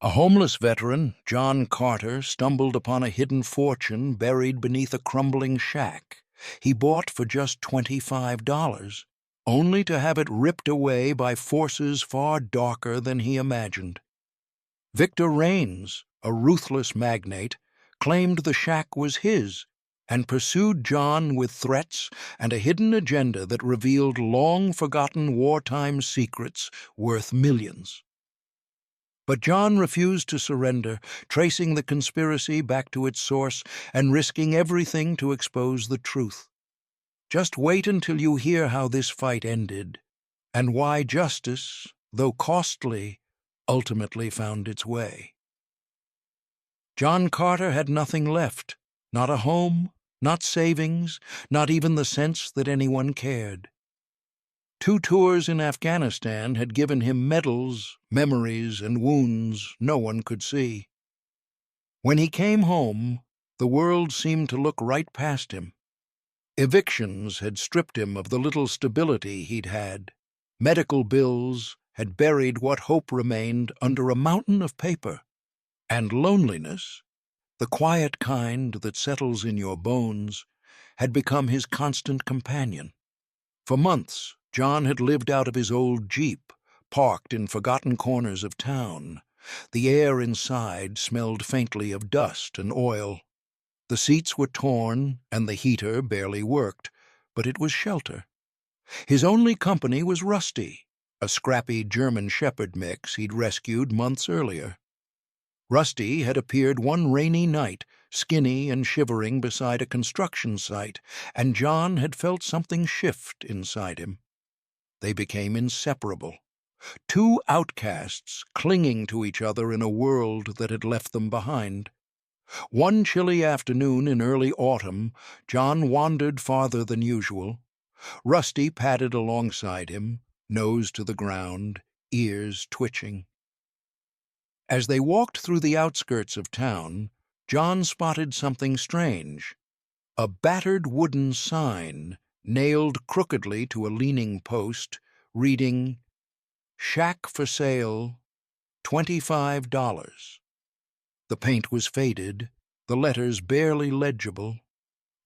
A homeless veteran, John Carter, stumbled upon a hidden fortune buried beneath a crumbling shack he bought for just $25, only to have it ripped away by forces far darker than he imagined. Victor Raines, a ruthless magnate, claimed the shack was his and pursued John with threats and a hidden agenda that revealed long-forgotten wartime secrets worth millions. But John refused to surrender, tracing the conspiracy back to its source and risking everything to expose the truth. Just wait until you hear how this fight ended, and why justice, though costly, ultimately found its way. John Carter had nothing left, not a home, not savings, not even the sense that anyone cared. 2 tours in Afghanistan had given him medals, memories, and wounds no one could see. When he came home, the world seemed to look right past him. Evictions had stripped him of the little stability he'd had. Medical bills had buried what hope remained under a mountain of paper. And loneliness, the quiet kind that settles in your bones, had become his constant companion. For months, John had lived out of his old Jeep, parked in forgotten corners of town. The air inside smelled faintly of dust and oil. The seats were torn, and the heater barely worked, but it was shelter. His only company was Rusty, a scrappy German Shepherd mix he'd rescued months earlier. Rusty had appeared one rainy night, skinny and shivering beside a construction site, and John had felt something shift inside him. They became inseparable, 2 outcasts clinging to each other in a world that had left them behind. One chilly afternoon in early autumn, John wandered farther than usual. Rusty padded alongside him, nose to the ground, ears twitching. As they walked through the outskirts of town, John spotted something strange. A battered wooden sign, nailed crookedly to a leaning post, reading, "Shack for sale, $25. The paint was faded, the letters barely legible.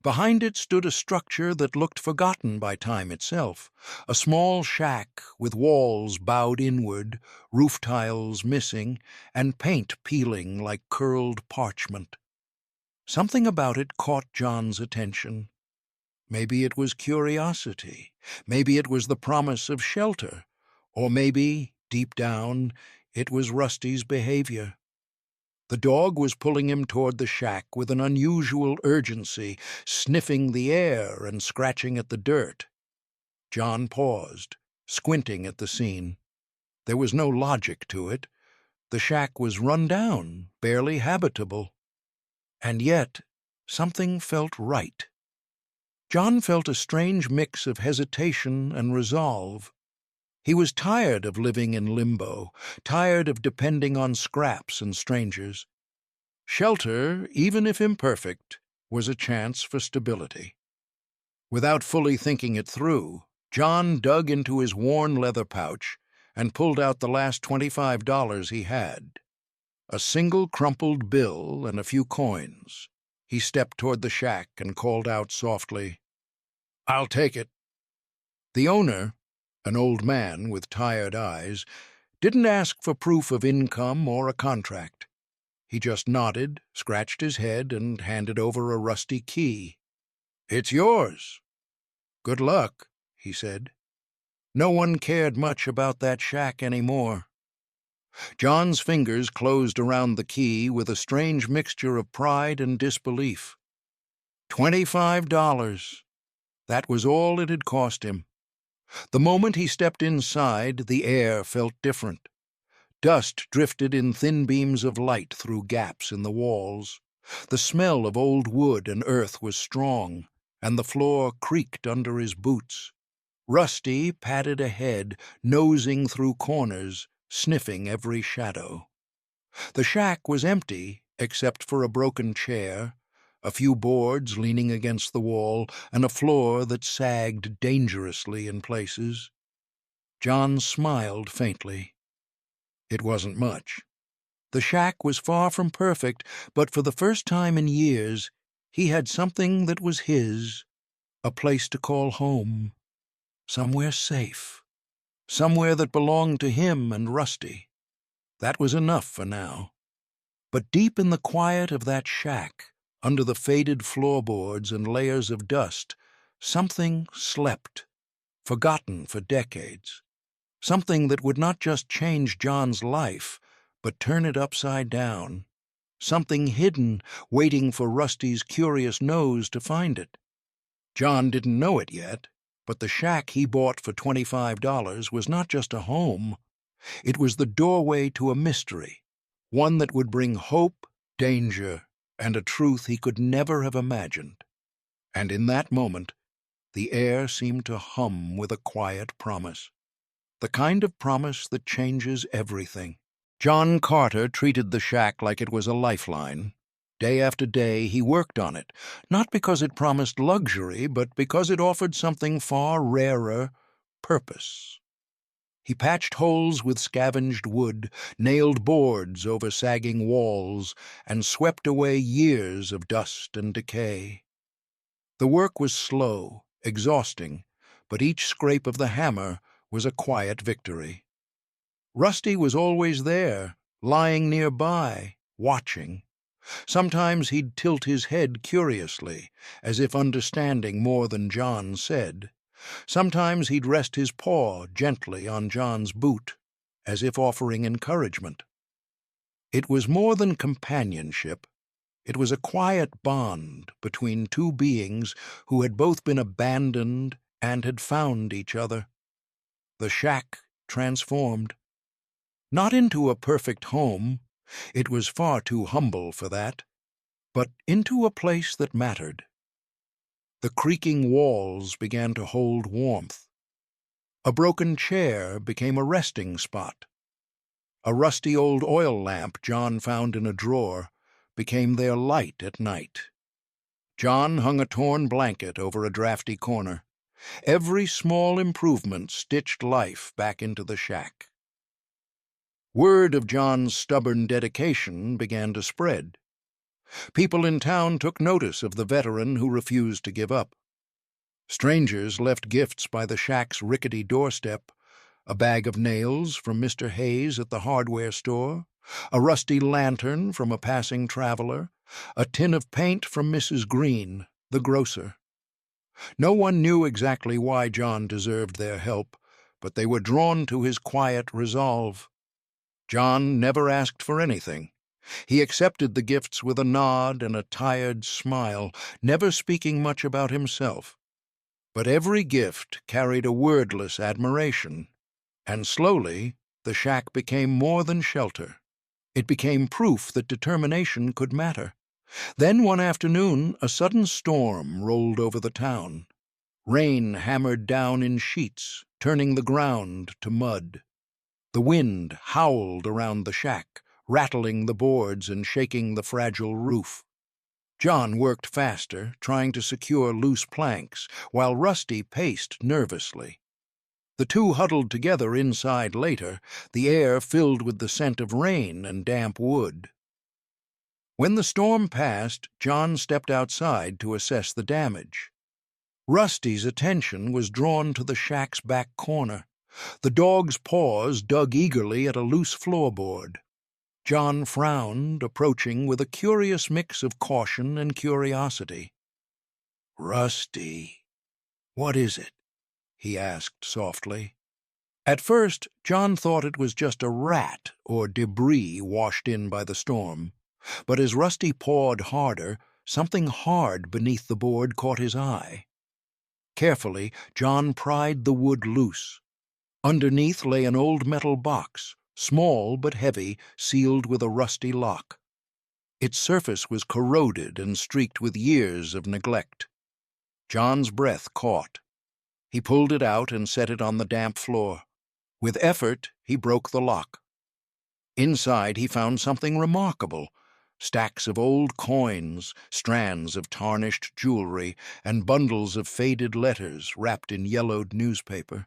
Behind it stood a structure that looked forgotten by time itself, a small shack with walls bowed inward, roof tiles missing, and paint peeling like curled parchment. Something about it caught John's attention. Maybe it was curiosity, maybe it was the promise of shelter, or maybe, deep down, it was Rusty's behavior. The dog was pulling him toward the shack with an unusual urgency, sniffing the air and scratching at the dirt. John paused, squinting at the scene. There was no logic to it. The shack was run down, barely habitable. And yet, something felt right. John felt a strange mix of hesitation and resolve. He was tired of living in limbo, tired of depending on scraps and strangers. Shelter, even if imperfect, was a chance for stability. Without fully thinking it through, John dug into his worn leather pouch and pulled out the last $25 he had. A single crumpled bill and a few coins. He stepped toward the shack and called out softly, "I'll take it." The owner, an old man with tired eyes, didn't ask for proof of income or a contract. He just nodded, scratched his head, and handed over a rusty key. "It's yours." "Good luck," he said. No one cared much about that shack anymore. John's fingers closed around the key with a strange mixture of pride and disbelief. $25. That was all it had cost him. The moment he stepped inside, the air felt different. Dust drifted in thin beams of light through gaps in the walls. The smell of old wood and earth was strong, and the floor creaked under his boots. Rusty padded ahead, nosing through corners, sniffing every shadow. The shack was empty, except for a broken chair, a few boards leaning against the wall, and a floor that sagged dangerously in places. John smiled faintly. It wasn't much. The shack was far from perfect, but for the first time in years, he had something that was his, a place to call home, somewhere safe, somewhere that belonged to him and Rusty. That was enough for now. But deep in the quiet of that shack, under the faded floorboards and layers of dust, something slept, forgotten for decades. Something that would not just change John's life, but turn it upside down. Something hidden, waiting for Rusty's curious nose to find it. John didn't know it yet, but the shack he bought for $25 was not just a home. It was the doorway to a mystery, one that would bring hope, danger, and a truth he could never have imagined. And in that moment, the air seemed to hum with a quiet promise. The kind of promise that changes everything. John Carter treated the shack like it was a lifeline. Day after day he worked on it, not because it promised luxury, but because it offered something far rarer, purpose. He patched holes with scavenged wood, nailed boards over sagging walls, and swept away years of dust and decay. The work was slow, exhausting, but each scrape of the hammer was a quiet victory. Rusty was always there, lying nearby, watching. Sometimes he'd tilt his head curiously, as if understanding more than John said. Sometimes he'd rest his paw gently on John's boot, as if offering encouragement. It was more than companionship. It was a quiet bond between two beings who had both been abandoned and had found each other. The shack transformed. Not into a perfect home, it was far too humble for that, but into a place that mattered. The creaking walls began to hold warmth. A broken chair became a resting spot. A rusty old oil lamp John found in a drawer became their light at night. John hung a torn blanket over a drafty corner. Every small improvement stitched life back into the shack. Word of John's stubborn dedication began to spread. People in town took notice of the veteran who refused to give up. Strangers left gifts by the shack's rickety doorstep, a bag of nails from Mr. Hayes at the hardware store, a rusty lantern from a passing traveler, a tin of paint from Mrs. Green, the grocer. No one knew exactly why John deserved their help, but they were drawn to his quiet resolve. John never asked for anything. He accepted the gifts with a nod and a tired smile, never speaking much about himself. But every gift carried a wordless admiration, and slowly the shack became more than shelter. It became proof that determination could matter. Then one afternoon a sudden storm rolled over the town. Rain hammered down in sheets, turning the ground to mud. The wind howled around the shack, rattling the boards and shaking the fragile roof. John worked faster, trying to secure loose planks, while Rusty paced nervously. The two huddled together inside later, the air filled with the scent of rain and damp wood. When the storm passed, John stepped outside to assess the damage. Rusty's attention was drawn to the shack's back corner. The dog's paws dug eagerly at a loose floorboard. John frowned, approaching with a curious mix of caution and curiosity. "Rusty, what is it?" he asked softly. At first, John thought it was just a rat or debris washed in by the storm. But as Rusty pawed harder, something hard beneath the board caught his eye. Carefully, John pried the wood loose. Underneath lay an old metal box, small but heavy, sealed with a rusty lock. Its surface was corroded and streaked with years of neglect. John's breath caught. He pulled it out and set it on the damp floor. With effort, he broke the lock. Inside, he found something remarkable: stacks of old coins, strands of tarnished jewelry, and bundles of faded letters wrapped in yellowed newspaper.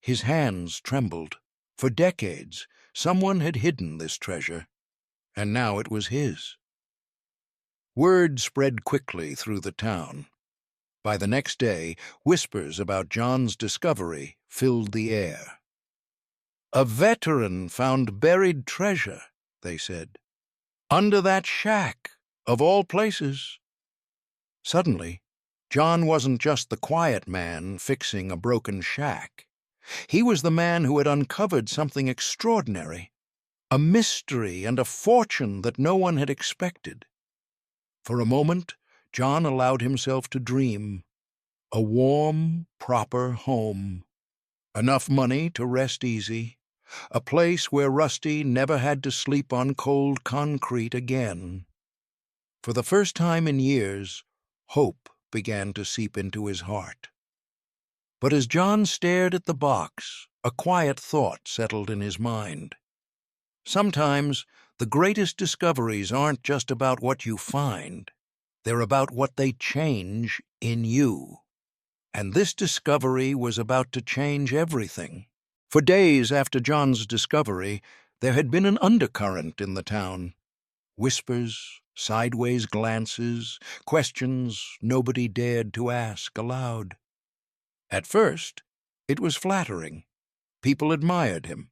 His hands trembled. For decades, someone had hidden this treasure. and now it was his. Word spread quickly through the town. By the next day, whispers about John's discovery filled the air. "A veteran found buried treasure," they said. "Under that shack, of all places." Suddenly, John wasn't just the quiet man fixing a broken shack. He was the man who had uncovered something extraordinary, a mystery and a fortune that no one had expected. For a moment, John allowed himself to dream. A warm, proper home. Enough money to rest easy. A place where Rusty never had to sleep on cold concrete again. For the first time in years, hope began to seep into his heart. But as John stared at the box, a quiet thought settled in his mind. Sometimes the greatest discoveries aren't just about what you find. They're about what they change in you. And this discovery was about to change everything. For days after John's discovery, there had been an undercurrent in the town. Whispers, sideways glances, questions nobody dared to ask aloud. At first, it was flattering. People admired him.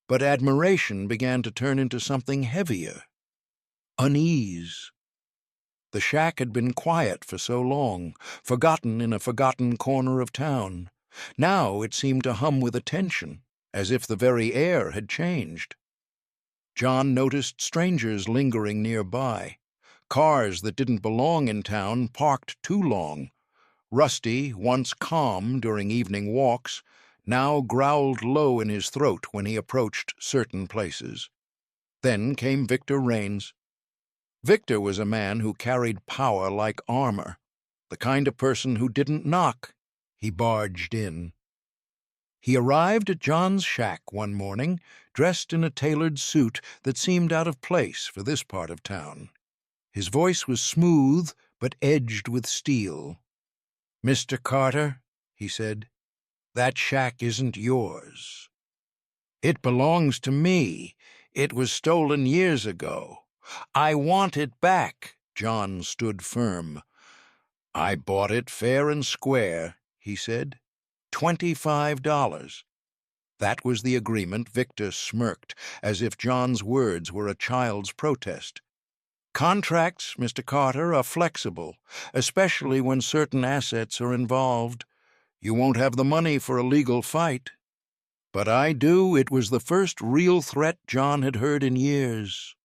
But admiration began to turn into something heavier. Unease. The shack had been quiet for so long, forgotten in a forgotten corner of town. Now it seemed to hum with attention, as if the very air had changed. John noticed strangers lingering nearby, cars that didn't belong in town parked too long. Rusty, once calm during evening walks, now growled low in his throat when he approached certain places. Then came Victor Raines. Victor was a man who carried power like armor, the kind of person who didn't knock. He barged in. He arrived at John's shack one morning, dressed in a tailored suit that seemed out of place for this part of town. His voice was smooth, but edged with steel. "Mr. Carter," he said, "that shack isn't yours. It belongs to me. It was stolen years ago. I want it back." John stood firm. "I bought it fair and square," he said. $25. That was the agreement. Victor smirked, as if John's words were a child's protest. "Contracts, Mr. Carter, are flexible, especially when certain assets are involved. You won't have the money for a legal fight." "But I do." It was the first real threat John had heard in years.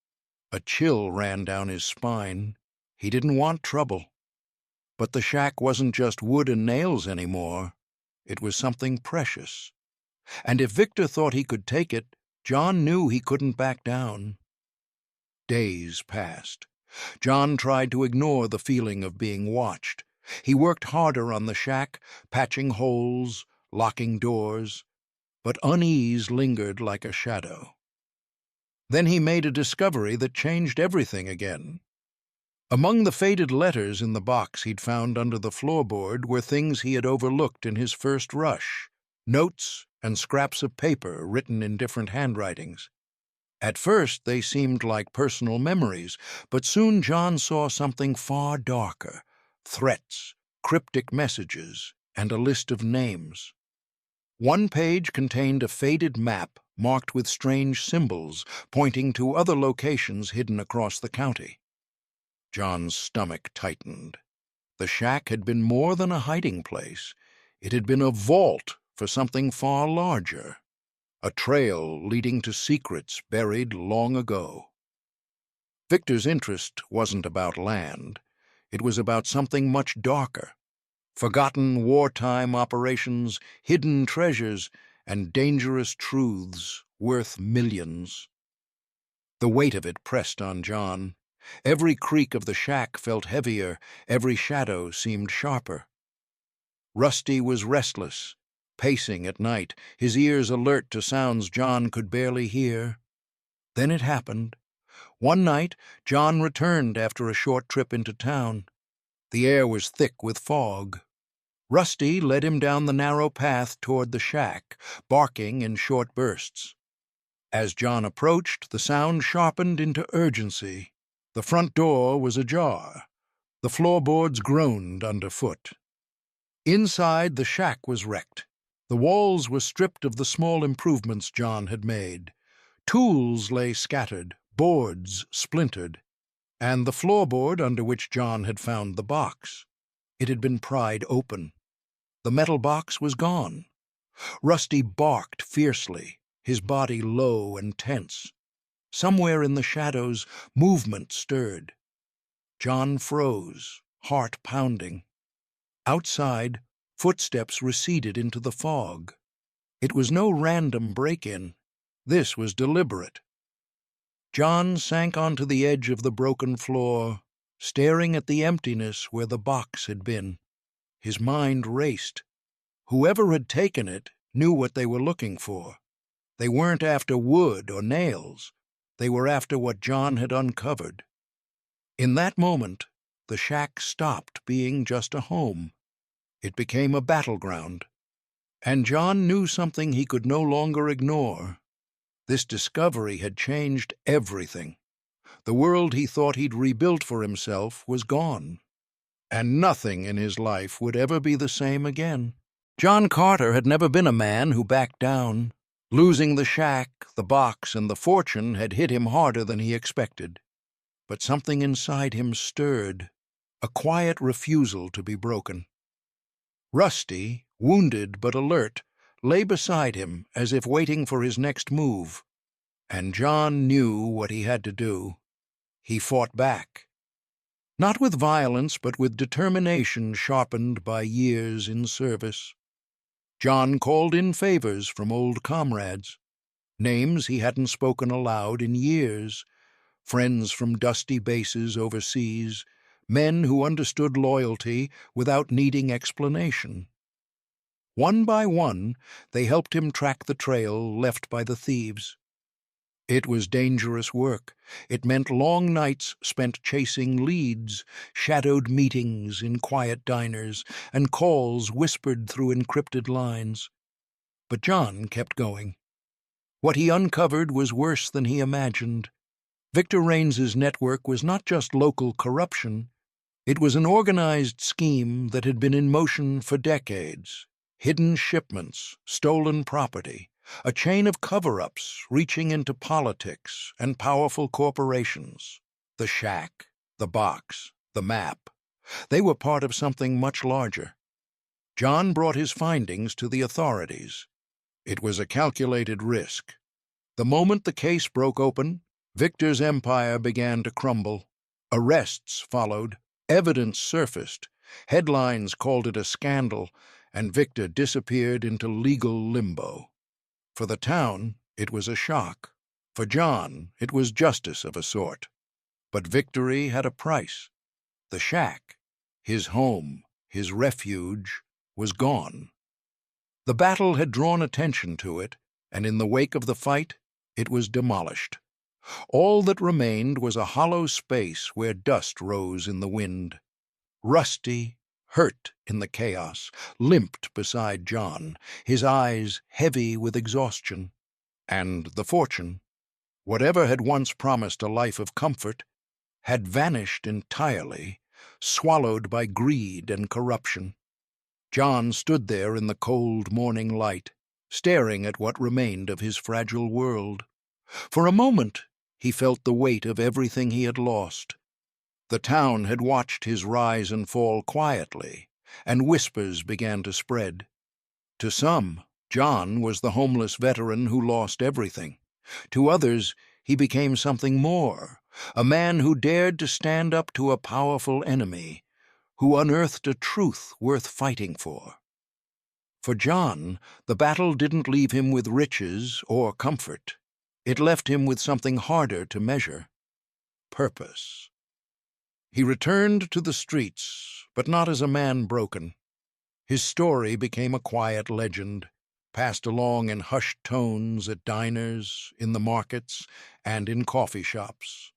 A chill ran down his spine. He didn't want trouble. But the shack wasn't just wood and nails anymore. It was something precious. And if Victor thought he could take it, John knew he couldn't back down. Days passed. John tried to ignore the feeling of being watched. He worked harder on the shack, patching holes, locking doors. But unease lingered like a shadow. Then he made a discovery that changed everything again. Among the faded letters in the box he'd found under the floorboard were things he had overlooked in his first rush, notes and scraps of paper written in different handwritings. At first they seemed like personal memories, but soon John saw something far darker: threats, cryptic messages, and a list of names. One page contained a faded map marked with strange symbols, pointing to other locations hidden across the county. John's stomach tightened. The shack had been more than a hiding place. It had been a vault for something far larger, a trail leading to secrets buried long ago. Victor's interest wasn't about land. It was about something much darker: forgotten wartime operations, hidden treasures, and dangerous truths worth millions. The weight of it pressed on John. Every creak of the shack felt heavier, every shadow seemed sharper. Rusty was restless, pacing at night, his ears alert to sounds John could barely hear. Then it happened. One night, John returned after a short trip into town. The air was thick with fog. Rusty led him down the narrow path toward the shack, barking in short bursts. As John approached, the sound sharpened into urgency. The front door was ajar. The floorboards groaned underfoot. Inside, the shack was wrecked. The walls were stripped of the small improvements John had made. Tools lay scattered, boards splintered, and the floorboard under which John had found the box. It had been pried open. The metal box was gone. Rusty barked fiercely, his body low and tense. Somewhere in the shadows, movement stirred. John froze, heart pounding. Outside, footsteps receded into the fog. It was no random break-in. This was deliberate. John sank onto the edge of the broken floor, staring at the emptiness where the box had been. His mind raced. Whoever had taken it knew what they were looking for. They weren't after wood or nails. They were after what John had uncovered. In that moment, the shack stopped being just a home. It became a battleground. And John knew something he could no longer ignore. This discovery had changed everything. The world he thought he'd rebuilt for himself was gone. And nothing in his life would ever be the same again. John Carter had never been a man who backed down. Losing the shack, the box, and the fortune had hit him harder than he expected. But something inside him stirred, a quiet refusal to be broken. Rusty, wounded but alert, lay beside him as if waiting for his next move. And John knew what he had to do. He fought back. Not with violence, but with determination sharpened by years in service. John called in favors from old comrades, names he hadn't spoken aloud in years, friends from dusty bases overseas, men who understood loyalty without needing explanation. One by one, they helped him track the trail left by the thieves. It was dangerous work. It meant long nights spent chasing leads, shadowed meetings in quiet diners, and calls whispered through encrypted lines. But John kept going. What he uncovered was worse than he imagined. Victor Raines's network was not just local corruption. It was an organized scheme that had been in motion for decades. Hidden shipments, stolen property, a chain of cover-ups reaching into politics and powerful corporations. The shack, the box, the map. They were part of something much larger. John brought his findings to the authorities. It was a calculated risk. The moment the case broke open, Victor's empire began to crumble. Arrests followed, evidence surfaced, headlines called it a scandal, and Victor disappeared into legal limbo. For the town, it was a shock. For John, it was justice of a sort. But victory had a price. The shack, his home, his refuge, was gone. The battle had drawn attention to it, and in the wake of the fight, it was demolished. All that remained was a hollow space where dust rose in the wind. Rusty, hurt in the chaos, limped beside John, his eyes heavy with exhaustion. And the fortune, whatever had once promised a life of comfort, had vanished entirely, swallowed by greed and corruption. John stood there in the cold morning light, staring at what remained of his fragile world. For a moment, he felt the weight of everything he had lost. The town had watched his rise and fall quietly, and whispers began to spread. To some, John was the homeless veteran who lost everything. To others, he became something more, a man who dared to stand up to a powerful enemy, who unearthed a truth worth fighting for. For John, the battle didn't leave him with riches or comfort. It left him with something harder to measure: purpose. He returned to the streets, but not as a man broken. His story became a quiet legend, passed along in hushed tones at diners, in the markets, and in coffee shops.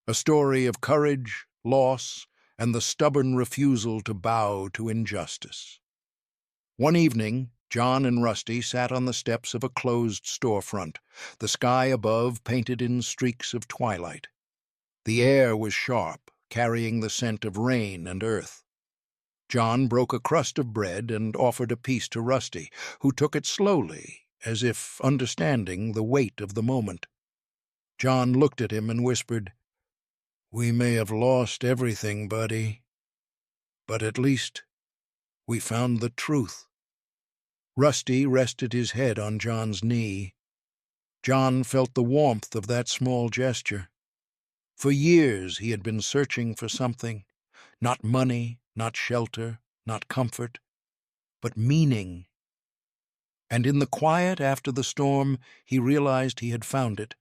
A story of courage, loss, and the stubborn refusal to bow to injustice. One evening, John and Rusty sat on the steps of a closed storefront, the sky above painted in streaks of twilight. The air was sharp, carrying the scent of rain and earth. John broke a crust of bread and offered a piece to Rusty, who took it slowly, as if understanding the weight of the moment. John looked at him and whispered, "We may have lost everything, buddy, but at least we found the truth." Rusty rested his head on John's knee. John felt the warmth of that small gesture. For years he had been searching for something, not money, not shelter, not comfort, but meaning. And in the quiet after the storm, he realized he had found it.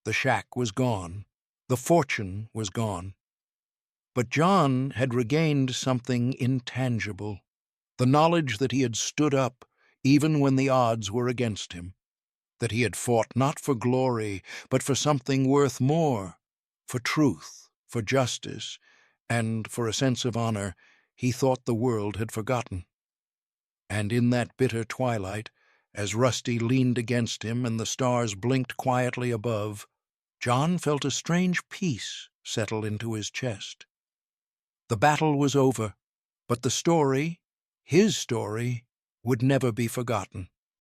The shack was gone. The fortune was gone. But John had regained something intangible, the knowledge that he had stood up even when the odds were against him, that he had fought not for glory, but for something worth more, for truth, for justice, and for a sense of honor he thought the world had forgotten. And in that bitter twilight, as Rusty leaned against him and the stars blinked quietly above, John felt a strange peace settle into his chest. The battle was over, but the story, his story, would never be forgotten.